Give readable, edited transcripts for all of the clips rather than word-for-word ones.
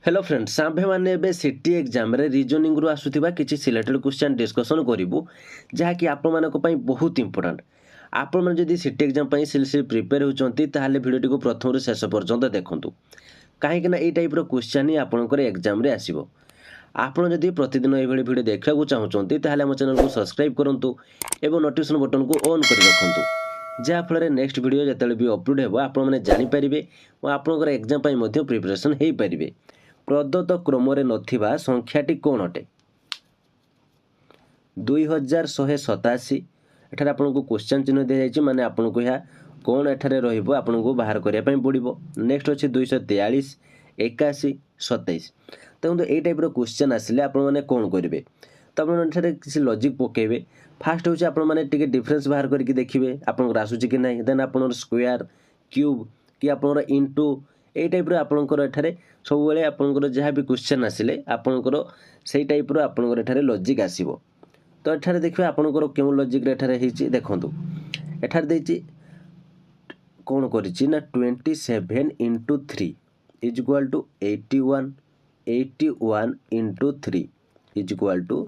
Hello friends आम्भे मैंने एबे city exam रे रीजनिंग रु आसुथिबा किछि सिलेक्टेड क्वेश्चन डिस्कशन करिवु जहाँकि आपण मानक पई बहुत इंपोर्टेंट। आपण मन जदि सिटी एग्जाम पई सिलसिल प्रिपेयर होचंती ताहाले वीडियो को प्रथम रु शेष पर्यंत देखंतु काहे कि ना ए टाइप रो क्वेश्चन ही आपनकर एग्जाम रे आसीबो। आपण जदि प्रतिदिन ए भली वीडियो देखा को चाहउचंती ताहाले हम चैनल को सब्सक्राइब करंतु एवं नोटिफिकेशन बटन को ऑन कर रखंतु जहाँ फल नेक्स्ट वीडियो जतले भी अपलोड हेबो आपण माने जानि परिबे और आपनकर एग्जाम पई मध्ये प्रिपरेशन हेई परिबे। प्रदत्त क्रम नथिबा संख्याटी कौन अटे 2187 एठार आपन को क्वेश्चन चिन्ह दे जायछि माने आपन को या कौन एठारे रहिबो आपन को बाहर करिया पई पड़िबो। नेक्स्ट अछि 243 81 27 तंतु ए टाइप रो क्वेश्चन आसिले आपन माने कोन करिवे त आपन एठारे किछि लॉजिक पकेबे। फास्ट होछि आपन माने टिके डिफरेंस बाहर करके देखिबे आपन को आसुछि कि नै देन आपन स्क्वायर क्यूब कि आपन इनटू ए टाइप रो आपनकर एठारे सब बेले आपनकर जहाँ भी क्वेश्चन आसिले आपनकर सेई टाइप रो आपनकर एठारे लॉजिक आसीबो। तो एठारे देखिबे आपनकर केउ लॉजिक रे एठारे हिची देखंतु एठारे देछि कोन करिछि ना 27 into 3 is equal to 81 81 into 3 is equal to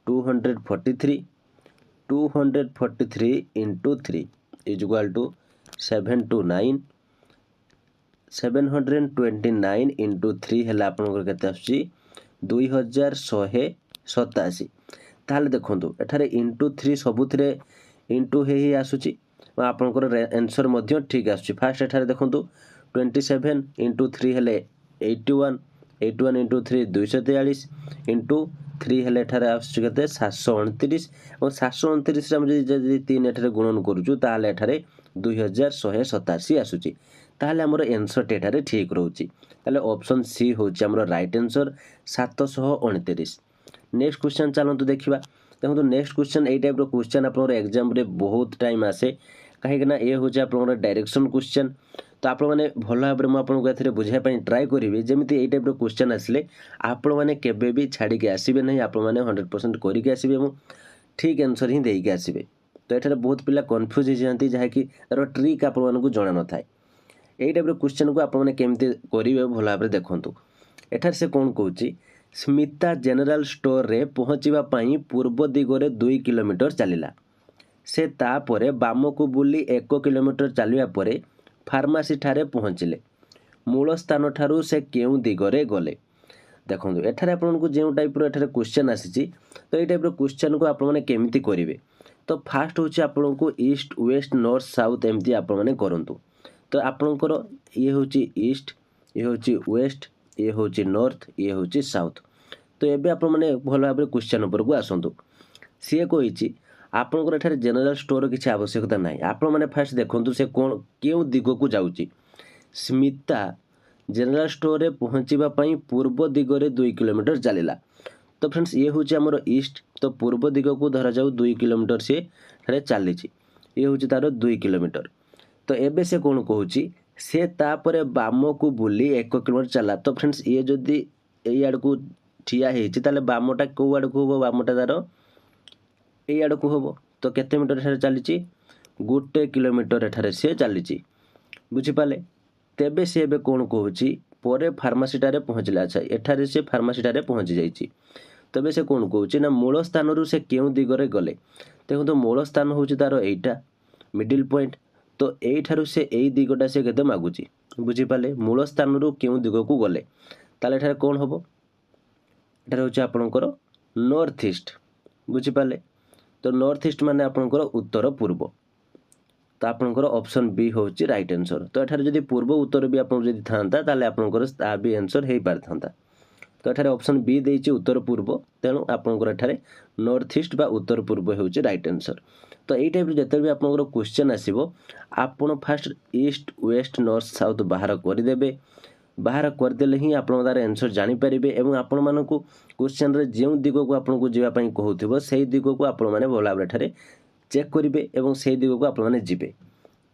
243 243 into 3 is equal to 729 729 into 3 है आपनकर केते आछि 2187 ताले देखंतु एठारे इंटू 3 सबुथिरे इंटू हे ही आसुची आपनकर आंसर मध्ये ठीक आसुची। फास्ट एठारे देखंतु 27 into 3 हेले 81 81 into 3 243 into 3 हेले एठारे आसुची केते 729 और 729 रे हम जदि 3 एठारे गुणन करूछु ताले एठारे 2187 आसुची ताहले हमर आंसर एठारे ठीक रहउची ताले ऑप्शन सी होची हमर राइट आंसर 729। नेक्स्ट क्वेश्चन चलंतु देखिबा देखंतु नेक्स्ट क्वेश्चन ए टाइप रो क्वेश्चन आपनर एग्जाम रे बहुत टाइम आसे काहे कि ना ए होची आपनर डायरेक्शन क्वेश्चन तो आपण माने भलो भाबरे म आपन को एथरे बुझाय पई ट्राई करिवे जेमिति ए टाइप रो क्वेश्चन आसले आपण माने केबे भी छाडी के आसीबे नै आपण माने 100% करि के आसीबे मु ठीक आंसर ही देई के आसीबे। तो एठारे बहुत पिला कंफ्यूज हो जानती जहा कि तार ट्रिक आपण मानकु जणा न थाए ए टाइप रो क्वेश्चन को आपण माने केमते करिवे भलो भाबरे देखंतु एठार से कोन कहूची स्मिता जनरल स्टोर रे पहुँचवा पाई पूर्व दिगरे 2 किलोमीटर चलिला से तापरे बाम को बुली 1 किलोमीटर चलिया परे फार्मासी ठारे पहुँचिले मूल स्थान ठारू से केउ दिगरे गले। देखंतु एठारे आपन को जेउ टाइप रो एठारे क्वेश्चन आसीची तो ए टाइप रो क्वेश्चन को आपण माने केमिति करिवे तो फास्ट होची आपन को ईस्ट वेस्ट नॉर्थ साउथ एमती आपण माने करंतु। तो आपनकर ये होची ईस्ट ये होची वेस्ट ये होची नॉर्थ ये होची साउथ। तो एबे आपण माने भलो भाबरे क्वेश्चन ऊपर को आसंतु सी कहिची आपनकर एठारे जनरल स्टोर किछि आवश्यकता नाही आपण माने फास्ट देखंतु से कोन केउ दिगो को जाउची स्मिता जनरल स्टोर रे पहुँचवा पाई पूर्व दिगरे 2 किलोमीटर चलिला। तो फ्रेंड्स ये होची हमर ईस्ट तो पूर्व दिग को धरा जाऊ 2 किलोमीटर से ठारे चलीची ये होची तारो 2 किलोमीटर। तो एबे से कोन कहूची से तापरे बाम को बुली 1 किलोमीटर चला। तो फ्रेंड्स ये जदी एई आड़ को ठिया हेची ताले बामटा को आड़ को होबो बामटा तारो एई आड़ को होबो तो केते मीटर ठारे चलीची 1 किलोमीटर एठारे से चलीची बुझी पाले। तेबे से एबे कोन कहूची परे फार्मासी टारे पहुँचला अच्छा एठारे से फार्मासी टारे पहुँच जाईची तबे से कोन कहूची ना मूल स्थान रु से केउ दिगरे गले देखो मूल स्थान होची तारो एटा मिडिल पॉइंट तो एठारु से एई दिगटा से केते मागुची बुझी पाले मूल स्थान रु केउ दिग को गले ताले एठारे कोन होबो एठारे होची आपनकर नॉर्थ ईस्ट बुझी पाले। तो नॉर्थ ईस्ट माने आपनकर उत्तर पूर्व तो आपनकर ऑप्शन बी होची राइट आंसर। तो एठारे जदी पूर्व उत्तर भी आपन जदी थांता ताले आपनकर ता भी आंसर हेई पारथांता। तो एठारे ऑप्शन बी देइची उत्तर पूर्व तेणु आपनकर एठारे नॉर्थ ईस्ट बा उत्तर पूर्व होची राइट आंसर। तो यही टाइप जिते भी आपनकर क्वेश्चन आसीबो आपण fast east west north south बाहर करदेबे बाहर करदेले ही आपण तार आंसर जानि परिबे एवं आपण मानकु क्वेश्चन रे जेउ दिग को आपण को जीवा पई कहउथिबो सेही दिग को आपण माने भला भाबरे चेक करिवे एवं सेही दिग को आपण माने जिबे।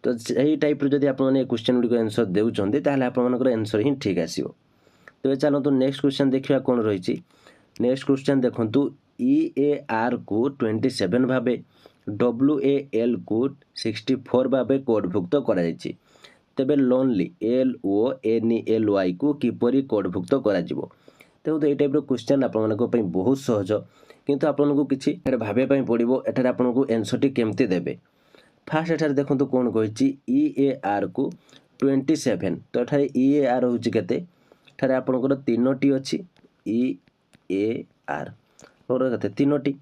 तो सही टाइप रे जदी आपण माने क्वेश्चन गुडी को आंसर देउचंदी ताले आपण मानकर आंसर ही ठीक आसीबो। तो चलंतु नेक्स्ट क्वेश्चन देखिबा कोन रहिची। नेक्स्ट क्वेश्चन देखंतु EAR को 27 भाबे WAL को 64 भाबे कोडभुक्त करा जायछि तेबे लोनली LONELY को किपरि कोडभुक्त कराजिवो। देखो ये टाइप क्वेश्चन आपको बहुत सहज किंतु आपको किसी भाविया पड़ो एठार आपको एनसर टी केमती देबे। फास्ट एठार देखो कौन कही EAR को 27 तो एठार EAR हूँ केते एठार आपंकर 3टी अच्छी EAR केते 3टी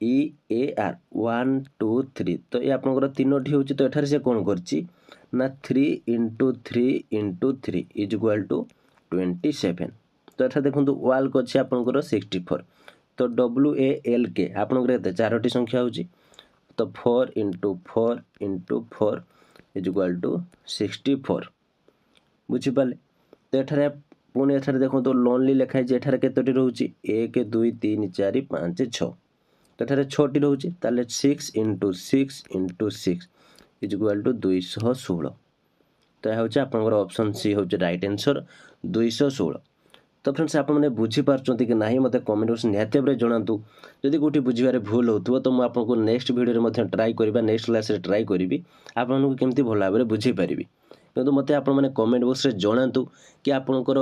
EAR 1 2 3 तो ये आपंकर 3टी हूँ तो एठार से कौन करछि ना 3 × 3 × 3 = 27 तो एठार देखो वाल को अच्छे आपंकर 64 तो WALK आपंकर 4टी संख्या होची तो 4 × 4 × 4 = 64 बुझीपारे। तो एठार पुणी एठार देखो लोनली लिखाई एठार केतोटी रोची 1 2 3 4 5 6 तो एठार 6टी रोची ताले 6 × 6 × 6 = 216 तो यह हूँ आपंकर ऑप्शन सी हूँ राइट आंसर 216। तो फ्रेंड्स आप मैंने बुझीपार्टी कि नहीं मत कमेंट बॉक्स निहाती भाव जनातु जदि कौटी बुझे भूल हो तो मुझे आपको नेक्स्ट वीडियो ट्राई करवा नेक्स्ट क्लास ट्राई करी आपको केमती भल भाव में बुझे पारि किंतु मत आप कमेंट बॉक्स जनातु कि आपंकर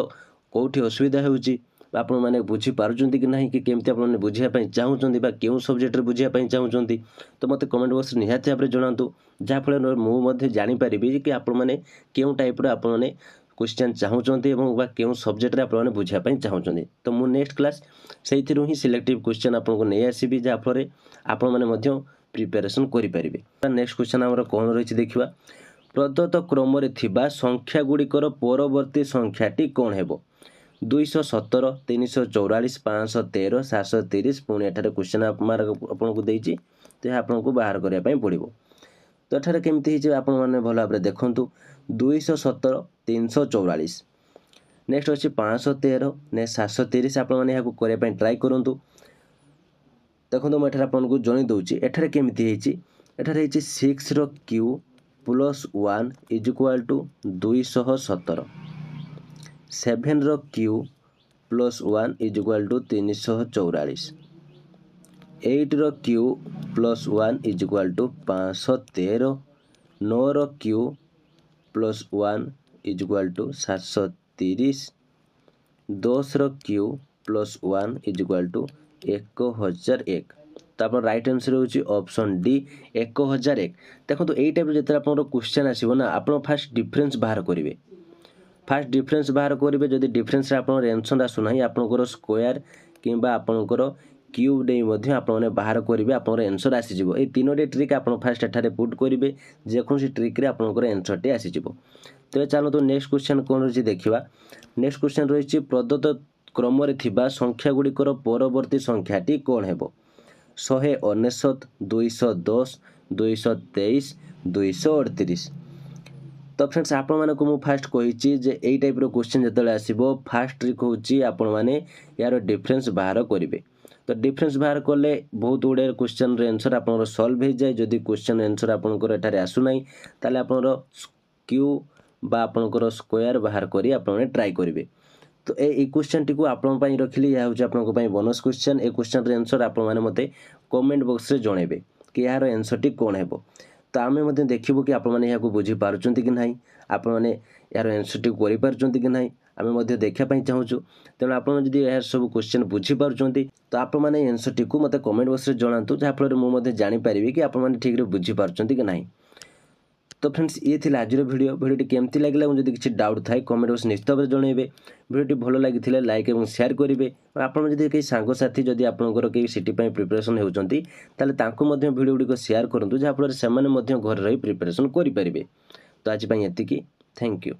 कौटी असुविधा होची आपण मैंने बुझीपार्टी कि नहीं कि केमती आपने बुझापी चाहूँगी क्यों सब्जेक्ट बुझापी चाहूँगी तो मत कमेंट बॉक्स निहाती भाव जनातु जहाँफल मुझे जानीपारि कि आपने क्यों टाइप्र आपने क्वेश्चन चाहूँगी क्यों सब्जेक्ट आपने बुझापी चाहूँगी तो मु नेक्स्ट क्लास से ही सिलेक्टिव क्वेश्चन आपको नहीं आसबि जहाँफल आपने प्रिपेरेसन करेंगे। नेक्स्ट क्वेश्चन आम कौन रही देखा प्रदत्त क्रम संख्या गुड़िकर परवर्ती संख्याटी कौन है 217 344 513 730 पुणी एठार क्वेश्चन आपको देती तो यह आपको बाहर करने पड़ो। तो एठार केमती आपने भल भाव देखूँ 217 344 नेक्स्ट अच्छे 513 ने 730 आपने करने ट्राई करूँ। देखो मुझे आपको जन दूसरी एठार केमती एठार 6 रो Q + 1 = 217 7 रो Q + 1 = 344 8 रो Q + 1 = 513 9 रो Q + 1 = 730 10 रो Q + 1 = 1001 तो आप राइट आंसर होची ऑप्शन डी 1001। देखो तो यही टाइप जो आप क्वेश्चन आसो ना आप फास्ट डिफरेंस बाहर करेंगे फास्ट डिफरेंस बाहर करेंगे जदि डिफरेंस आप आंसर आसुना आपंकर स्क्वायर कि आपंकर क्यूब नहीं आपने बाहर करेंगे आप आंसर आसीज ये 3टी ट्रिक आप फास्ट एठारे पुट करेंगे जेकोसी ट्रिक्रे आपंकर आंसर टी आसीज। तो चलते नेक्स्ट क्वेश्चन कौन रही देखा नेक्स्ट क्वेश्चन रही प्रदत्त क्रम संख्या गुड़िकर परवर्ती संख्याटी कौन है 199 210 223 238। तो फ्रेंड्स आपण मानक मु फास्ट कही जे एई टाइप रो क्वेश्चन जतले आसीबो फास्ट ट्रिक होची आपण माने यार डिफरेंस बाहर करिवे। तो डिफरेंस बाहर कले बहुत गुड़े क्वेश्चन रे आंसर आपन सॉल्व हो जाए जदि क्वेश्चन आंसर आपनकर एठारे आसु नाही ताले आपन क्यू बा आपनकर स्क्वायर बाहर करी आपन ट्राई करिवे। तो ए क्वेश्चन टी को आपण पई रखिली या होची आपन को पई बोनस क्वेश्चन ए क्वेश्चन रे आंसर आपण माने मते कमेंट बॉक्स रे जणेबे कि यार आंसर टी कोन हेबो। तो आमे मते देखिबो कि आपण माने याको बुझी पारुचंती कि नाही आपण माने यार आंसर टी करि पारुचंती कि नाही आमे मते देखा पई चाहूछु। तेणु आपण जदि यार सब क्वेश्चन बुझी पारुचंती तो आपण माने आंसर टी को मते कमेंट बॉक्स रे जणांतु जहा फल मु मते जानि परिबे कि आपण माने ठीक रे बुझी पारुचंती कि नाही। तो फ्रेंड्स ये थी आज भिडियोटी केमती लगे मुझे किसी डाउट थाए कमेंट बॉक्स निश्चित भाव जनइबे भिडियोटी भल लगी लाइक और शेयर करेंगे आपड़ जब कई सांगसाथी जदि आपंकर कई सीटी प्रिपरेशन होती भिडियो गुड़िक शेयर करूँ जहाँफल से घर रही प्रिपरेशन करेंगे। तो आज एति थैंक यू।